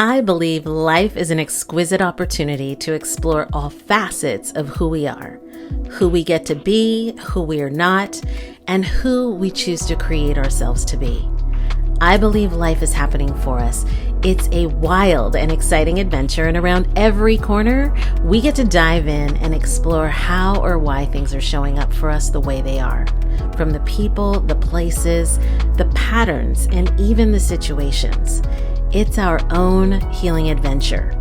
I believe life is an exquisite opportunity to explore all facets of who we are, who we get to be, who we are not, and who we choose to create ourselves to be. I believe life is happening for us. It's a wild and exciting adventure, and around every corner, we get to dive in and explore how or why things are showing up for us the way they are. From the people, the places, the patterns, and even the situations. It's our own healing adventure.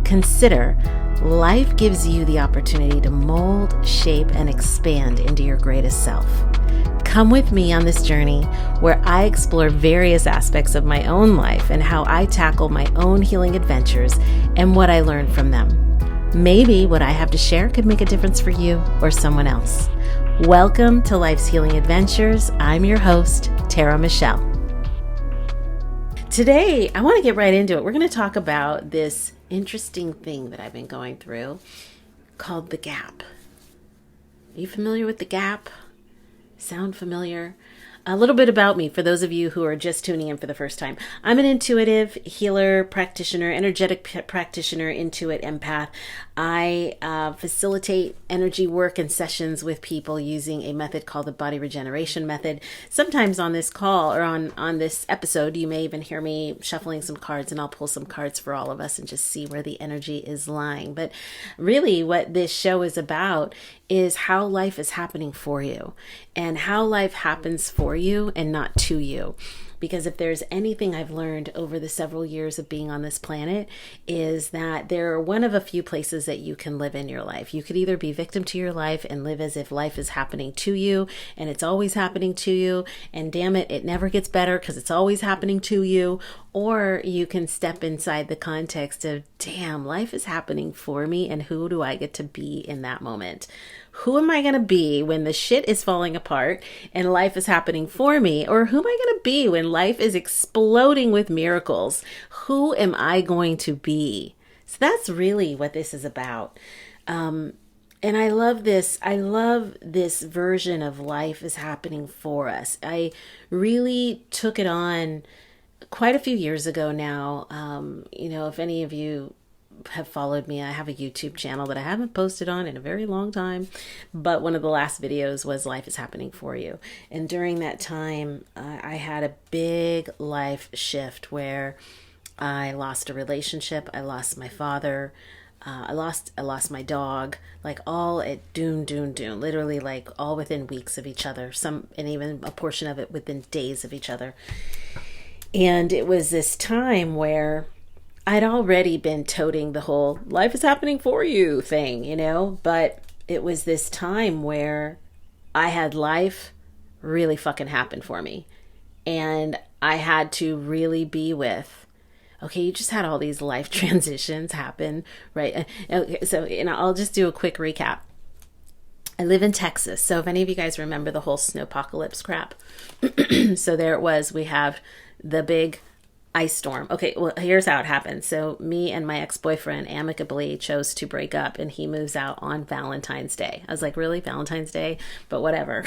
Consider, life gives you the opportunity to mold, shape, and expand into your greatest self. Come with me on this journey where I explore various aspects of my own life and how I tackle my own healing adventures and what I learned from them. Maybe what I have to share could make a difference for you or someone else. Welcome to Life's Healing Adventures. I'm your host, Tara Michelle. Today, I want to get right into it. We're going to talk about this interesting thing that I've been going through called the gap. Are you familiar with the gap? Sound familiar? A little bit about me for those of you who are just tuning in for the first time. I'm an intuitive healer practitioner, energetic practitioner, intuit empath. I facilitate energy work and sessions with people using a method called the body regeneration method. Sometimes on this call or on this episode, you may even hear me shuffling some cards, and I'll pull some cards for all of us and just see where the energy is lying. But really what this show is about is how life is happening for you and how life happens for you and not to you. Because if there's anything I've learned over the several years of being on this planet is that there are one of a few places that you can live in your life. You could either be victim to your life and live as if life is happening to you and it's always happening to you, and damn it, it never gets better because it's always happening to you. Or you can step inside the context of, damn, life is happening for me, and who do I get to be in that moment? Who am I going to be when the shit is falling apart and life is happening for me? Or who am I going to be when life is exploding with miracles? Who am I going to be? So that's really what this is about. And I love this. I love this version of life is happening for us. I really took it on quite a few years ago now. If any of you have followed me, I have a YouTube channel that I haven't posted on in a very long time, but one of the last videos was Life is Happening for You. And during that time, I had a big life shift where I lost a relationship. I lost my father. I lost my dog, like all at doom, literally like all within weeks of each other, and even a portion of it within days of each other. And it was this time where I'd already been toting the whole life is happening for you thing, but it was this time where I had life really fucking happen for me. And I had to really be with, okay, you just had all these life transitions happen, right? Okay, so, I'll just do a quick recap. I live in Texas. So if any of you guys remember the whole snowpocalypse crap, so there it was. We have the big ice storm. Okay, well, here's how it happened. So me and my ex-boyfriend amicably chose to break up, and he moves out on Valentine's Day. I was like, really? Valentine's Day? But whatever.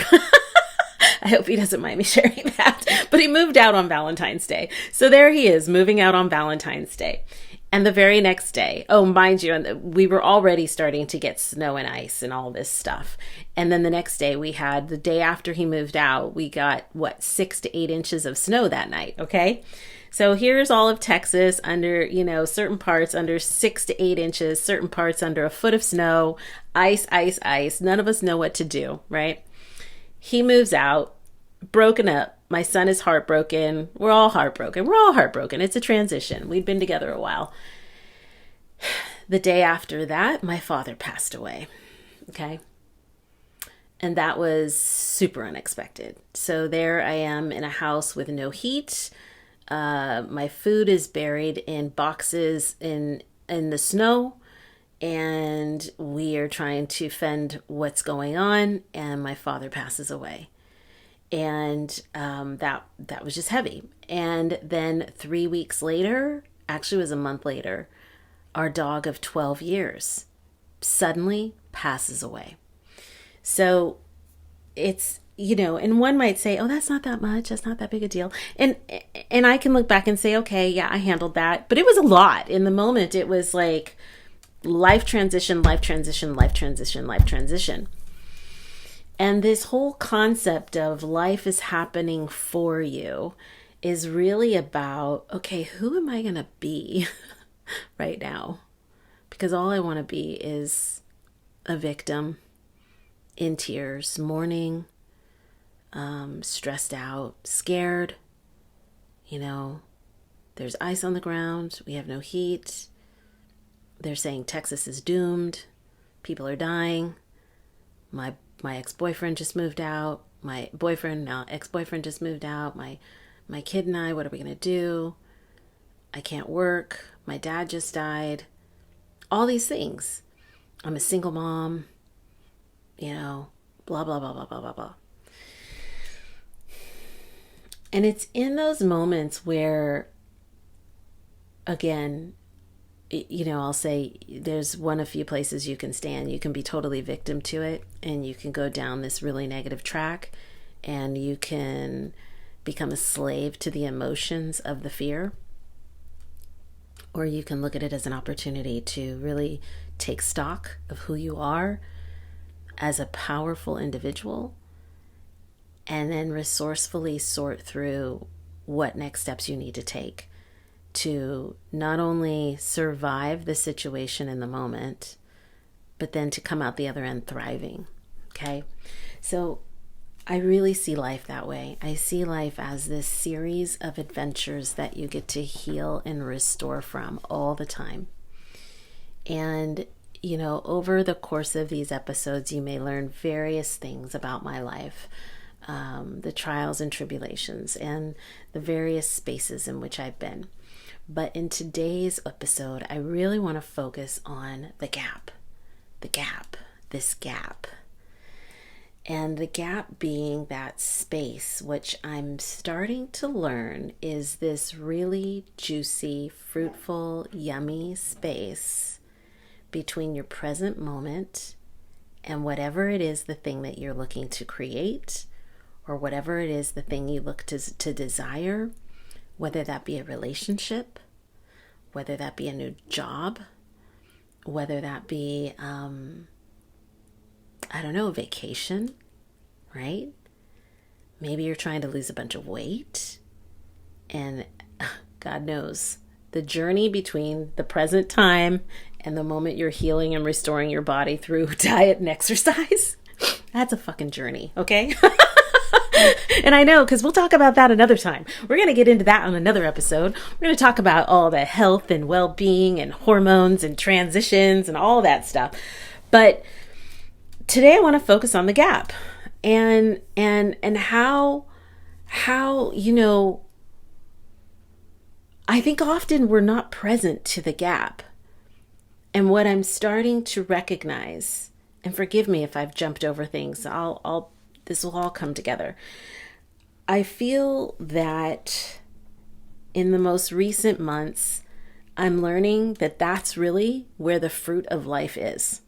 I hope he doesn't mind me sharing that. But he moved out on Valentine's Day. So there he is, moving out on Valentine's Day. And the very next day, oh, mind you, we were already starting to get snow and ice and all this stuff. And then the next day the day after he moved out, we got, 6 to 8 inches of snow that night, okay? So here's all of Texas under, certain parts under 6 to 8 inches, certain parts under a foot of snow, ice. None of us know what to do, right? He moves out, broken up. My son is heartbroken. We're all heartbroken. It's a transition. We'd been together a while. The day after that, my father passed away. Okay. And that was super unexpected. So there I am in a house with no heat. My food is buried in boxes in the snow, and we are trying to fend what's going on, and my father passes away. And that was just heavy. And then 3 weeks later, actually it was a month later, our dog of 12 years suddenly passes away. So it's and one might say, oh, that's not that much. That's not that big a deal. And I can look back and say, okay, yeah, I handled that. But it was a lot. In the moment, it was like life transition, life transition, life transition, life transition. And this whole concept of life is happening for you is really about, okay, who am I going to be right now? Because all I want to be is a victim in tears, mourning, stressed out, scared. There's ice on the ground. We have no heat. They're saying Texas is doomed. People are dying. My ex-boyfriend just moved out. My boyfriend, now ex-boyfriend, just moved out. My kid and I, what are we going to do? I can't work. My dad just died. All these things. I'm a single mom. Blah, blah, blah, blah, blah, blah, blah. And it's in those moments where, again, I'll say there's one of few places you can stand. You can be totally victim to it, and you can go down this really negative track, and you can become a slave to the emotions of the fear. Or you can look at it as an opportunity to really take stock of who you are as a powerful individual, and then resourcefully sort through what next steps you need to take to not only survive the situation in the moment, but then to come out the other end thriving. Okay? So I really see life that way. I see life as this series of adventures that you get to heal and restore from all the time. And, over the course of these episodes, you may learn various things about my life, the trials and tribulations, and the various spaces in which I've been. But in today's episode, I really want to focus on the gap, this gap. And the gap being that space, which I'm starting to learn is this really juicy, fruitful, yummy space between your present moment and whatever it is the thing that you're looking to create, or whatever it is the thing you look to desire, whether that be a relationship, whether that be a new job, whether that be, vacation, right? Maybe you're trying to lose a bunch of weight, and God knows, the journey between the present time and the moment you're healing and restoring your body through diet and exercise, that's a fucking journey, okay? And I know, because we'll talk about that another time. We're going to get into that on another episode. We're going to talk about all the health and well-being and hormones and transitions and all that stuff. But today I want to focus on the gap and how I think often we're not present to the gap. And what I'm starting to recognize, and forgive me if I've jumped over things, this will all come together. I feel that in the most recent months, I'm learning that that's really where the fruit of life is.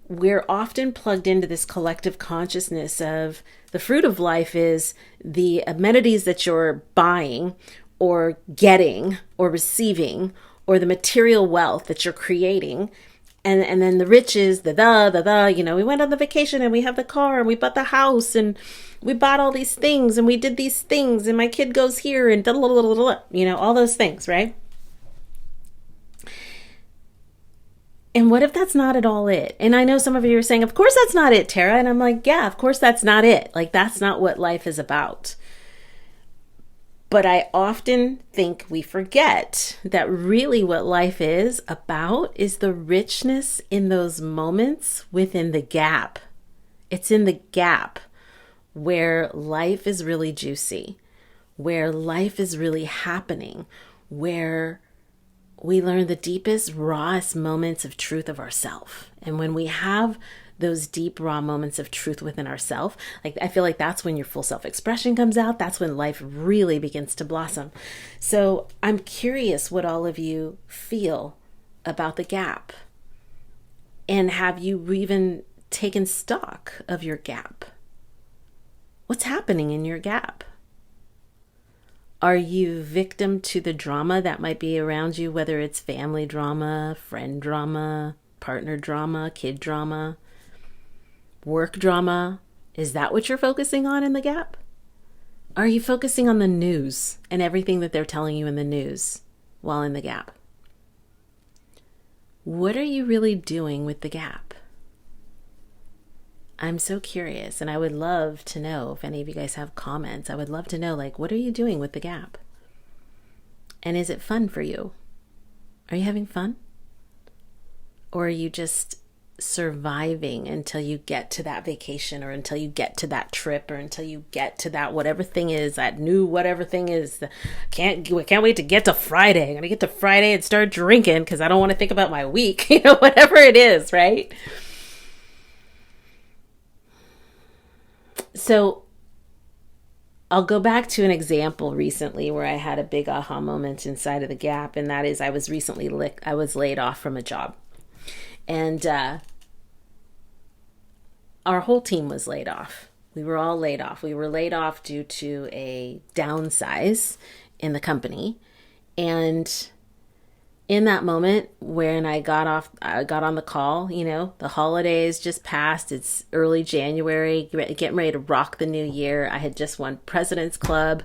We're often plugged into this collective consciousness of the fruit of life is the amenities that you're buying or getting or receiving, or the material wealth that you're creating. And then the riches, we went on the vacation and we have the car and we bought the house and we bought all these things and we did these things and my kid goes here and all those things, right? And what if that's not at all it? And I know some of you are saying, of course that's not it, Tara. And I'm like, yeah, of course that's not it. Like, that's not what life is about. But I often think we forget that really what life is about is the richness in those moments within the gap. It's in the gap where life is really juicy, where life is really happening, where we learn the deepest, rawest moments of truth of ourselves. And when we have those deep, raw moments of truth within ourselves, I feel like that's when your full self-expression comes out. That's when life really begins to blossom. So I'm curious what all of you feel about the gap. And have you even taken stock of your gap? What's happening in your gap? Are you victim to the drama that might be around you, whether it's family drama, friend drama, partner drama, kid drama, work drama? Is that what you're focusing on in the gap? Are you focusing on the news and everything that they're telling you in the news while in the gap? What are you really doing with the gap? I'm so curious, and I would love to know if any of you guys have comments. I would love to know, like, what are you doing with the gap? And is it fun for you? Are you having fun? Or are you just surviving until you get to that vacation, or until you get to that trip, or until you get to that whatever thing is, that new whatever thing is? Can't wait to get to Friday. I'm gonna get to Friday and start drinking because I don't want to think about my week. Whatever it is, right? So I'll go back to an example recently where I had a big aha moment inside of the gap, and that is I was laid off from a job, and our whole team was laid off. We were all laid off. We were laid off due to a downsize in the company, and in that moment when I got on the call, the holidays just passed. It's early January, getting ready to rock the new year. I had just won President's Club,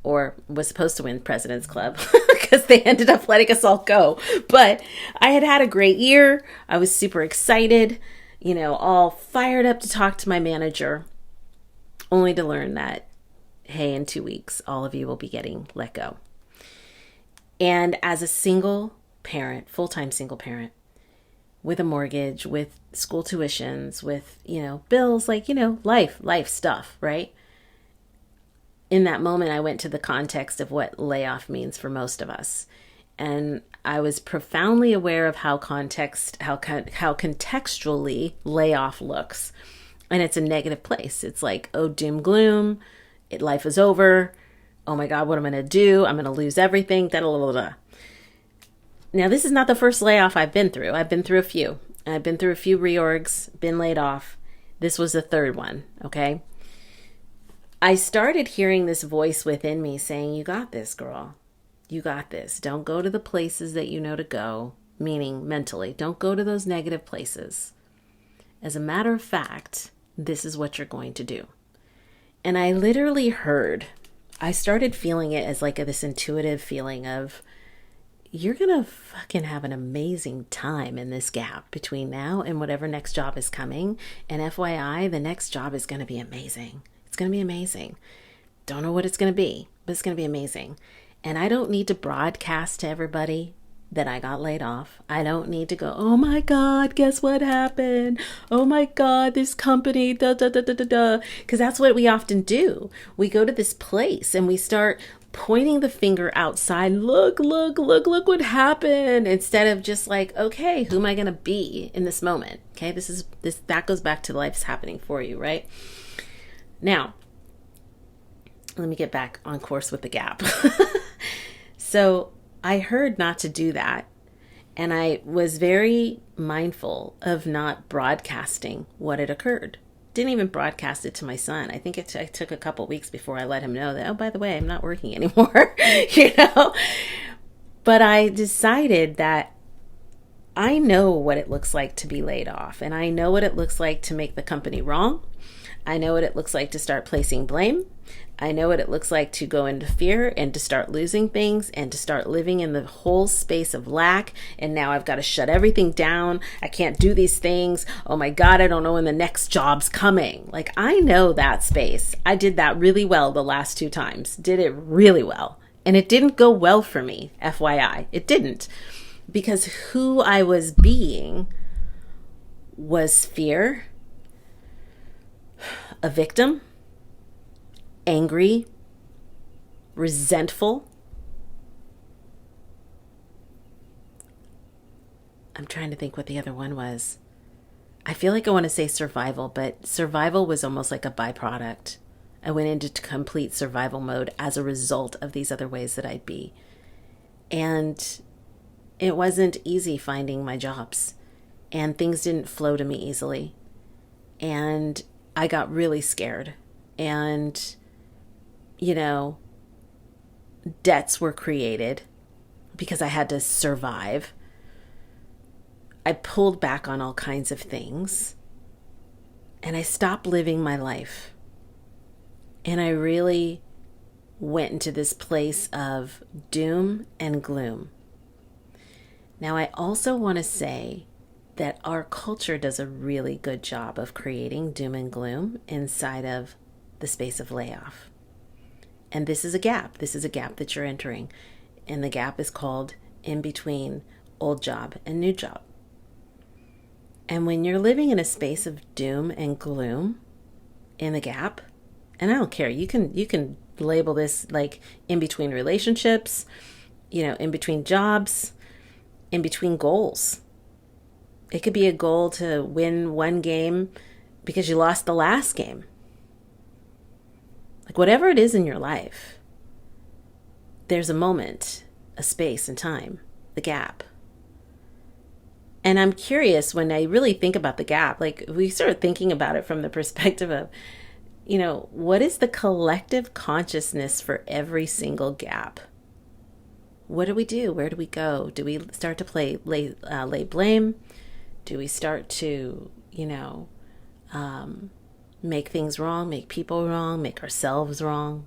or was supposed to win President's Club because they ended up letting us all go. But I had had a great year. I was super excited, all fired up to talk to my manager, only to learn that, hey, in 2 weeks, all of you will be getting let go. And as a single parent, full-time single parent, with a mortgage, with school tuitions, with, bills, like, life stuff, right? In that moment, I went to the context of what layoff means for most of us. And I was profoundly aware of how contextually layoff looks. And it's a negative place. It's like, oh, doom, gloom, life is over. Oh my God, what am I going to do? I'm going to lose everything. Now, this is not the first layoff I've been through. I've been through a few. I've been through a few reorgs, been laid off. This was the third one, okay? I started hearing this voice within me saying, you got this, girl. You got this. Don't go to the places that you know to go, meaning mentally. Don't go to those negative places. As a matter of fact, this is what you're going to do. And I literally I started feeling it as like this intuitive feeling of, you're going to fucking have an amazing time in this gap between now and whatever next job is coming. And FYI, the next job is going to be amazing. It's going to be amazing. Don't know what it's going to be, but it's going to be amazing. And I don't need to broadcast to everybody that I got laid off. I don't need to go, oh my God, guess what happened? Oh my God, this company, da da da da da da. Because that's what we often do. We go to this place and we start pointing the finger outside. Look what happened. Instead of just like, okay, who am I going to be in this moment? Okay, that goes back to life's happening for you, right? Now, let me get back on course with the gap. So I heard not to do that. And I was very mindful of not broadcasting what had occurred. Didn't even broadcast it to my son. I think it took a couple weeks before I let him know that, oh, by the way, I'm not working anymore, But I decided that I know what it looks like to be laid off. And I know what it looks like to make the company wrong. I know what it looks like to start placing blame. I know what it looks like to go into fear and to start losing things and to start living in the whole space of lack. And now I've got to shut everything down. I can't do these things. Oh my God, I don't know when the next job's coming. Like, I know that space. I did that really well the last 2 times. Did it really well. And it didn't go well for me, FYI. It didn't. Because who I was being was fear, a victim, angry, resentful. I'm trying to think what the other one was. I feel like I want to say survival, but survival was almost like a byproduct. I went into complete survival mode as a result of these other ways that I'd be. And it wasn't easy finding my jobs, and things didn't flow to me easily. And I got really scared. and, debts were created because I had to survive. I pulled back on all kinds of things, and I stopped living my life. And I really went into this place of doom and gloom. Now, I also want to say that our culture does a really good job of creating doom and gloom inside of the space of layoff. And this is a gap. This is a gap that you're entering. And the gap is called in between old job and new job. And when you're living in a space of doom and gloom in the gap, and I don't care, you can label this like in between relationships, in between jobs, in between goals. It could be a goal to win one game because you lost the last game. Like whatever it is in your life, there's a moment, a space and time, the gap. And I'm curious, when I really think about the gap, like we start thinking about it from the perspective of, what is the collective consciousness for every single gap? What do we do? Where do we go? Do we start to lay blame? Do we start to, make things wrong, make people wrong, make ourselves wrong?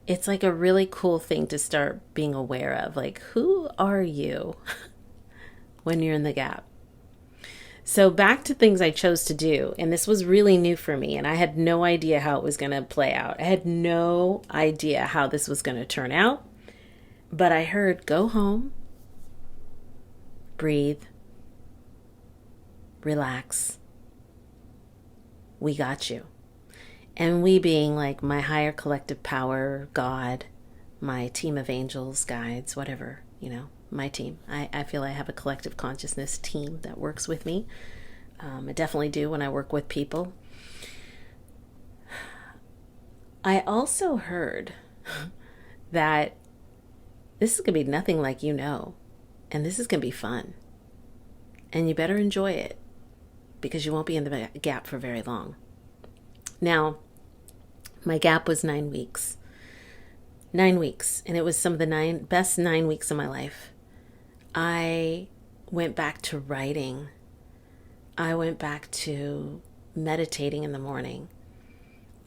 It's like a really cool thing to start being aware of. Like, who are you when you're in the gap? So back to things I chose to do. And this was really new for me. And I had no idea how it was going to play out. I had no idea how this was going to turn out. But I heard, go home, breathe, relax. We got you. And we being like my higher collective power, God, my team of angels, guides, whatever, my team. I feel I have a collective consciousness team that works with me. I definitely do when I work with people. I also heard that this is going to be nothing like and this is going to be fun. And you better enjoy it because you won't be in the gap for very long. Now, my gap was 9 weeks. 9 weeks, and it was some of the best 9 weeks of my life. I went back to writing. I went back to meditating in the morning.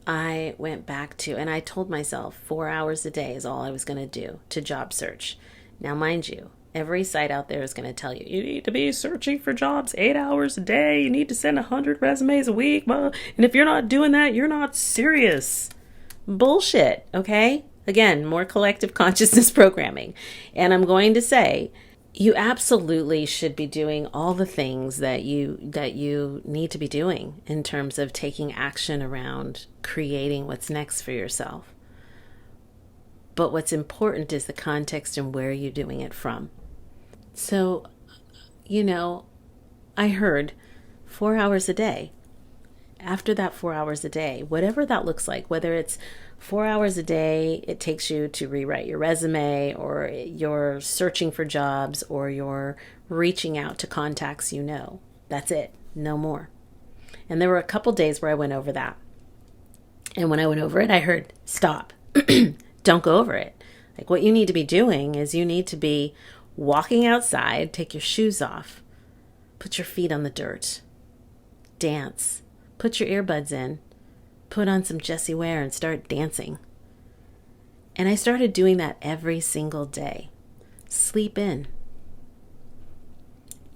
I went back to, and I told myself 4 hours a day is all I was going to do to job search. Now, mind you, every site out there is going to tell you, you need to be searching for jobs 8 hours a day. You need to send 100 resumes a week. And if you're not doing that, you're not serious. Bullshit, okay? Again, more collective consciousness programming. And I'm going to say, you absolutely should be doing all the things that you need to be doing in terms of taking action around creating what's next for yourself. But what's important is the context and where you're doing it from. So, I heard 4 hours a day. After that 4 hours a day, whatever that looks like, whether it's 4 hours a day it takes you to rewrite your resume, or you're searching for jobs, or you're reaching out to contacts, that's it, no more. And there were a couple days where I went over that. And when I went over it, I heard, stop. Don't go over it. Like, what you need to be doing is you need to be walking outside, take your shoes off, put your feet on the dirt, dance, put your earbuds in, put on some Jessie Ware and start dancing. And I started doing that every single day. Sleep in.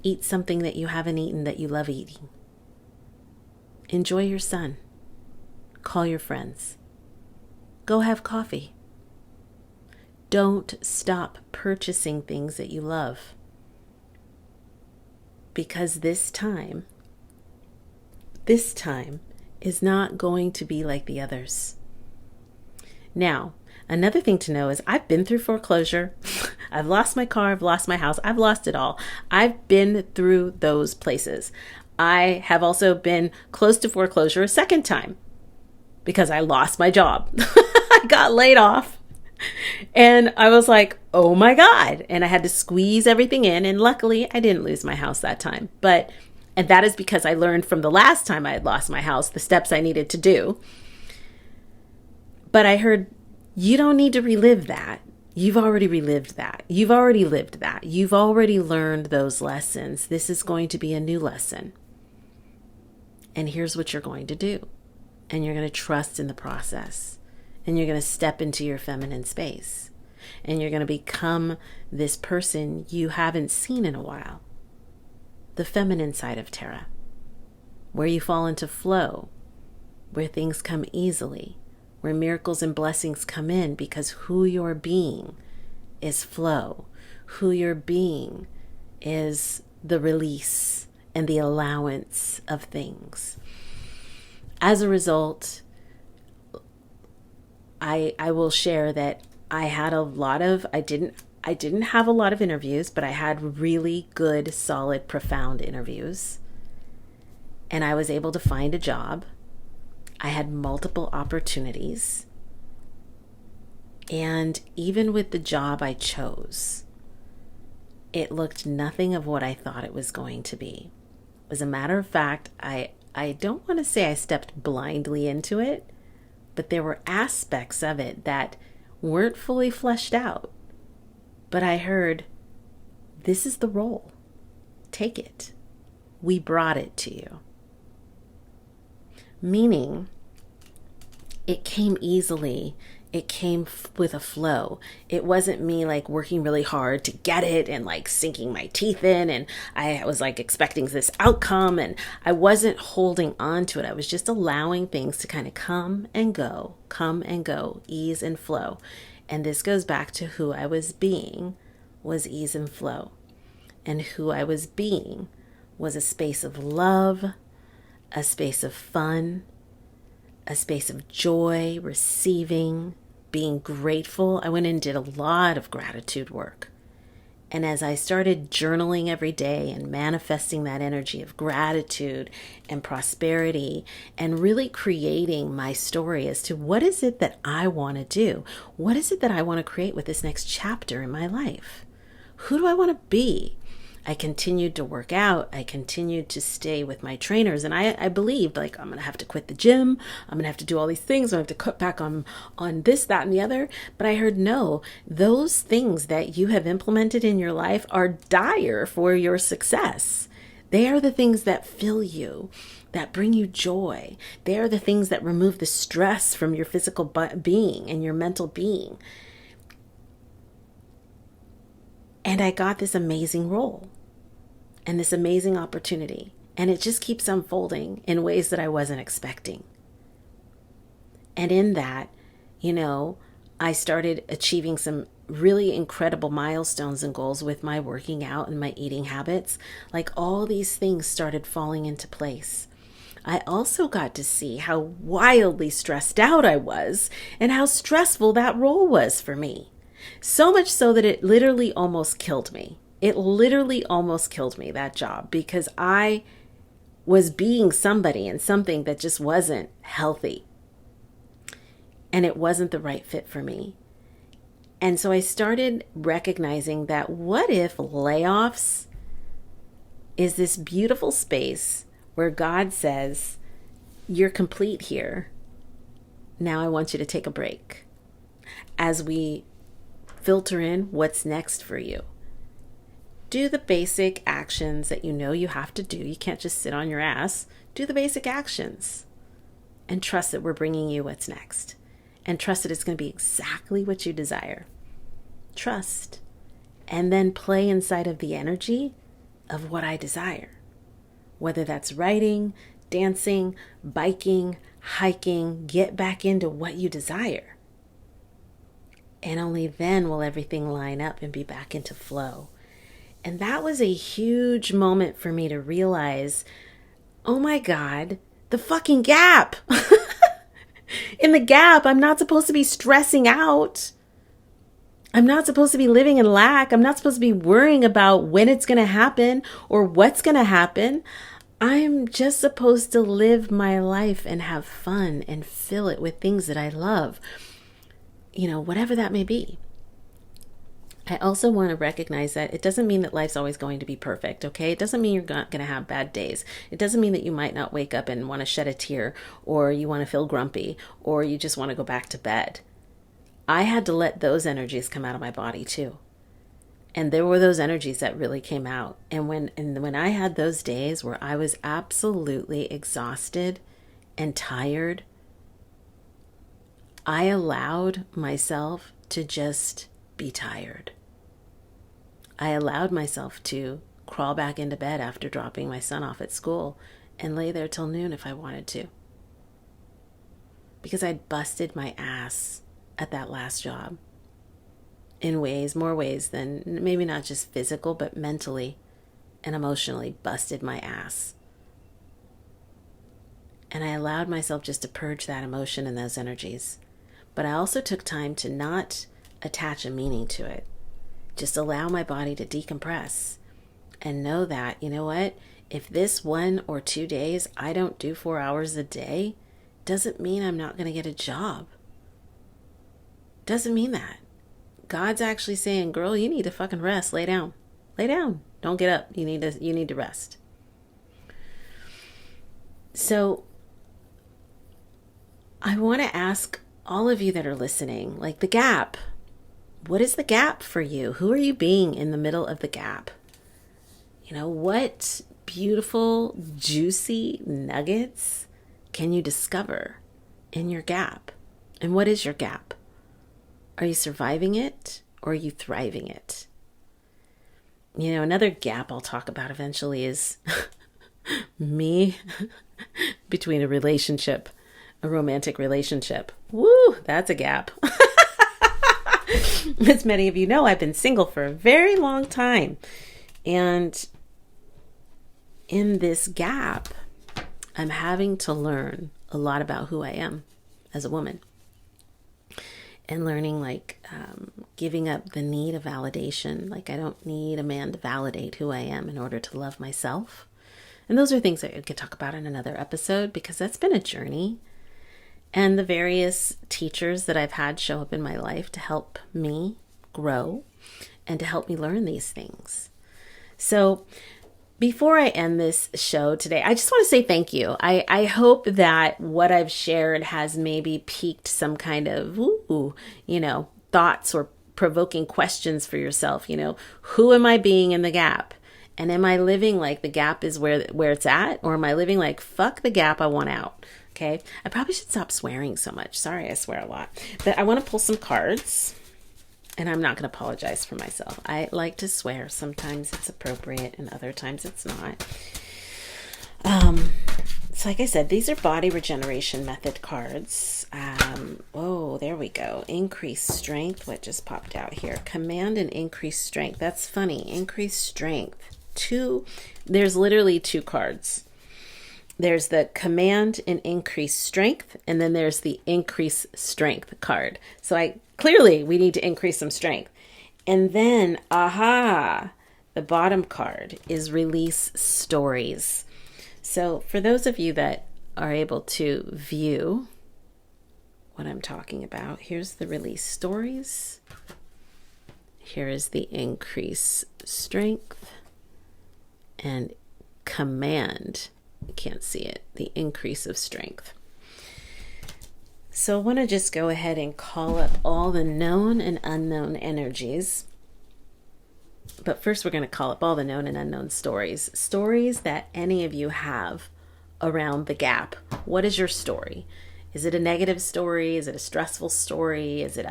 Eat something that you haven't eaten that you love eating. Enjoy your sun. Call your friends. Go have coffee. Don't stop purchasing things that you love. Because this time is not going to be like the others. Now, another thing to know is I've been through foreclosure. I've lost my car. I've lost my house. I've lost it all. I've been through those places. I have also been close to foreclosure a second time because I lost my job. I got laid off. And I was like, oh my God. And I had to squeeze everything in. And luckily, I didn't lose my house that time. And that is because I learned from the last time I had lost my house, the steps I needed to do. But I heard, you don't need to relive that. You've already relived that. You've already lived that. You've already learned those lessons. This is going to be a new lesson. And here's what you're going to do. And you're going to trust in the process. And you're going to step into your feminine space. And you're going to become this person you haven't seen in a while. The feminine side of Tara. Where you fall into flow. Where things come easily. Where miracles and blessings come in because who you're being is flow. Who you're being is the release and the allowance of things. As a result, I will share that I had I didn't have a lot of interviews, but I had really good, solid, profound interviews. And I was able to find a job. I had multiple opportunities. And even with the job I chose, it looked nothing of what I thought it was going to be. As a matter of fact, I don't want to say I stepped blindly into it, but there were aspects of it that weren't fully fleshed out. But I heard, this is the role. Take it. We brought it to you. Meaning, it came easily. It came with a flow. It wasn't me like working really hard to get it and like sinking my teeth in. And I was like expecting this outcome and I wasn't holding on to it. I was just allowing things to kind of come and go, ease and flow. And this goes back to who I was being was ease and flow. And who I was being was a space of love, a space of fun, a space of joy, receiving, being grateful. I went and did a lot of gratitude work. And as I started journaling every day and manifesting that energy of gratitude and prosperity and really creating my story as to what is it that I want to do? What is it that I want to create with this next chapter in my life? Who do I want to be? I continued to work out. I continued to stay with my trainers. And I believed like, I'm going to have to quit the gym. I'm going to have to do all these things. I'm going to have to cut back on this, that, and the other. But I heard, no, those things that you have implemented in your life are dire for your success. They are the things that fill you, that bring you joy. They are the things that remove the stress from your physical being and your mental being. And I got this amazing role and this amazing opportunity. And it just keeps unfolding in ways that I wasn't expecting. And in that, I started achieving some really incredible milestones and goals with my working out and my eating habits. Like all these things started falling into place. I also got to see how wildly stressed out I was and how stressful that role was for me. So much so that it literally almost killed me. It literally almost killed me, that job, because I was being somebody and something that just wasn't healthy. And it wasn't the right fit for me. And so I started recognizing that what if layoffs is this beautiful space where God says, you're complete here. Now I want you to take a break. As we filter in what's next for you. Do the basic actions that you have to do. You can't just sit on your ass. Do the basic actions. And trust that we're bringing you what's next. And trust that it's going to be exactly what you desire. Trust. And then play inside of the energy of what I desire. Whether that's writing, dancing, biking, hiking, get back into what you desire. And only then will everything line up and be back into flow. And that was a huge moment for me to realize, oh my God, the fucking gap. In the gap, I'm not supposed to be stressing out. I'm not supposed to be living in lack. I'm not supposed to be worrying about when it's going to happen or what's going to happen. I'm just supposed to live my life and have fun and fill it with things that I love. Whatever that may be. I also want to recognize that it doesn't mean that life's always going to be perfect, okay? It doesn't mean you're not going to have bad days. It doesn't mean that you might not wake up and want to shed a tear, or you want to feel grumpy, or you just want to go back to bed. I had to let those energies come out of my body too. And there were those energies that really came out. And when I had those days where I was absolutely exhausted and tired, I allowed myself to just be tired. I allowed myself to crawl back into bed after dropping my son off at school and lay there till noon if I wanted to. Because I'd busted my ass at that last job in more ways than maybe not just physical, but mentally and emotionally busted my ass. And I allowed myself just to purge that emotion and those energies. But I also took time to not attach a meaning to it. Just allow my body to decompress and know that, you know what? If this 1 or 2 days I don't do 4 hours a day, doesn't mean I'm not going to get a job. Doesn't mean that. God's actually saying, girl, you need to fucking rest. Lay down. Lay down. Don't get up. You need to rest. So I want to ask all of you that are listening, like the gap. What is the gap for you? Who are you being in the middle of the gap? You know, what beautiful, juicy nuggets can you discover in your gap? And what is your gap? Are you surviving it or are you thriving it? You know, another gap I'll talk about eventually is me between a romantic relationship. Woo, that's a gap. As many of you know, I've been single for a very long time. And in this gap, I'm having to learn a lot about who I am as a woman. And learning, giving up the need of validation. Like, I don't need a man to validate who I am in order to love myself. And those are things that I could talk about in another episode, because that's been a journey. And the various teachers that I've had show up in my life to help me grow and to help me learn these things. So before I end this show today, I just want to say thank you. I hope that what I've shared has maybe piqued some kind of, thoughts or provoking questions for yourself. You know, who am I being in the gap? And am I living like the gap is where it's at? Or am I living like, fuck the gap, I want out? Okay. I probably should stop swearing so much. Sorry, I swear a lot. But I want to pull some cards. And I'm not going to apologize for myself. I like to swear. Sometimes it's appropriate and other times it's not. So like I said, these are body regeneration method cards. There we go. Increase strength. What just popped out here? Command and increase strength. That's funny. Increase strength. There's literally 2 cards. There's the command and increase strength, and then there's the increase strength card. So clearly we need to increase some strength. And then, the bottom card is release stories. So for those of you that are able to view what I'm talking about, here's the release stories. Here is the increase strength and command. You can't see it, the increase of strength. So I want to just go ahead and call up all the known and unknown energies. But first we're going to call up all the known and unknown stories. Stories that any of you have around the gap. What is your story? Is it a negative story? Is it a stressful story? Is it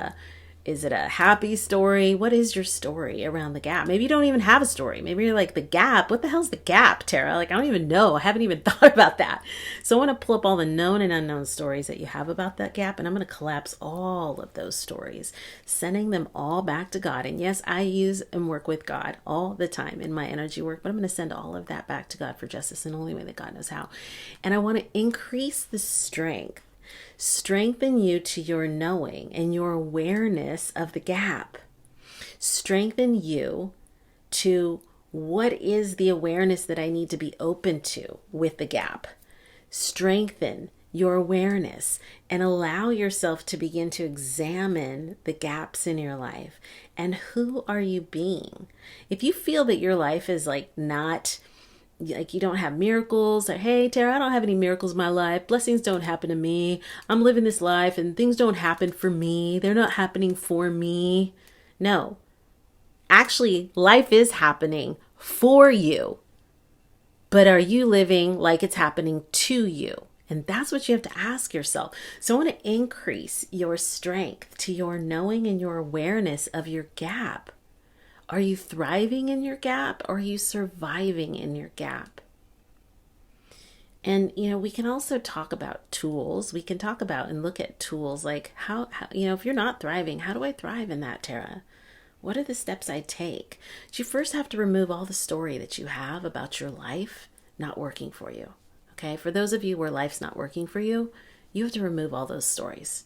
a happy story? What is your story around the gap? Maybe you don't even have a story. Maybe you're like, the gap? What the hell's the gap, Tara? I don't even know. I haven't even thought about that. So I want to pull up all the known and unknown stories that you have about that gap, and I'm going to collapse all of those stories, sending them all back to God. And yes, I use and work with God all the time in my energy work, but I'm going to send all of that back to God for justice in the only way that God knows how. And I want to increase the strength. Strengthen you to your knowing and your awareness of the gap. Strengthen you to what is the awareness that I need to be open to with the gap. Strengthen your awareness and allow yourself to begin to examine the gaps in your life. And who are you being? If you feel that your life is not like you don't have miracles, or hey Tara, I don't have any miracles in my life, blessings don't happen to me, I'm living this life and things don't happen for me, they're not happening for me. No, actually life is happening for you, but are you living like it's happening to you? And that's what you have to ask yourself. So I want to increase your strength to your knowing and your awareness of your gap. Are you thriving in your gap, or are you surviving in your gap? And, we can also talk about tools. We can talk about and look at tools like how if you're not thriving, how do I thrive in that, Tara? What are the steps I take? You first have to remove all the story that you have about your life not working for you. Okay, for those of you where life's not working for you, you have to remove all those stories.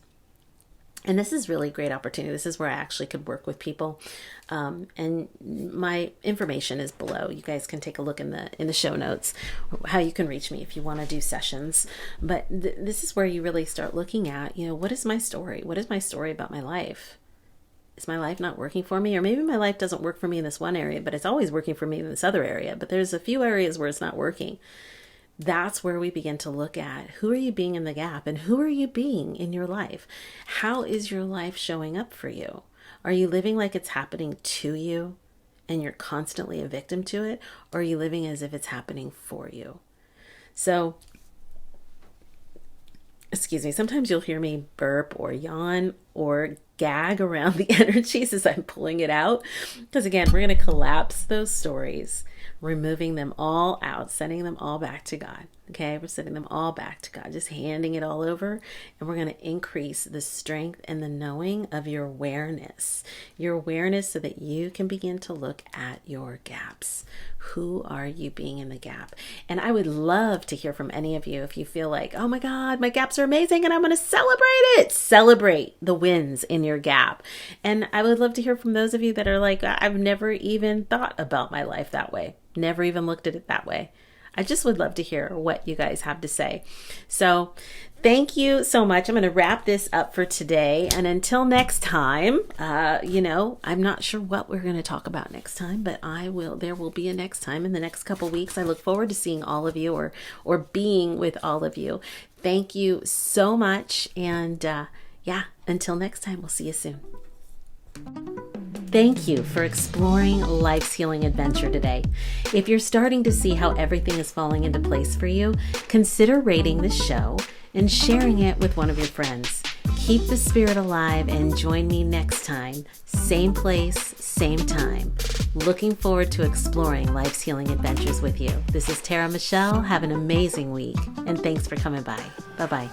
And this is really a great opportunity. This is where I actually could work with people. And my information is below. You guys can take a look in the show notes, how you can reach me if you want to do sessions. But this is where you really start looking at, what is my story? What is my story about my life? Is my life not working for me? Or maybe my life doesn't work for me in this one area, but it's always working for me in this other area. But there's a few areas where it's not working. That's where we begin to look at who are you being in the gap, and who are you being in your life? How is your life showing up for you? Are you living like it's happening to you and you're constantly a victim to it? Or are you living as if it's happening for you? So, excuse me, sometimes you'll hear me burp or yawn or gag around the energies as I'm pulling it out. Because again, we're going to collapse those stories, removing them all out, sending them all back to God. Okay, we're sending them all back to God, just handing it all over. And we're going to increase the strength and the knowing of your awareness so that you can begin to look at your gaps. Who are you being in the gap? And I would love to hear from any of you if you feel like, oh my God, my gaps are amazing and I'm going to celebrate it. Celebrate the wins in your gap. And I would love to hear from those of you that are like, I've never even thought about my life that way. Never even looked at it that way. I just would love to hear what you guys have to say. So thank you so much. I'm going to wrap this up for today. And until next time, I'm not sure what we're going to talk about next time, but there will be a next time in the next couple weeks. I look forward to seeing all of you or being with all of you. Thank you so much. And until next time, we'll see you soon. Thank you for exploring life's healing adventure today. If you're starting to see how everything is falling into place for you, consider rating this show and sharing it with one of your friends. Keep the spirit alive and join me next time. Same place, same time. Looking forward to exploring life's healing adventures with you. This is Tara Michelle. Have an amazing week, and thanks for coming by. Bye-bye.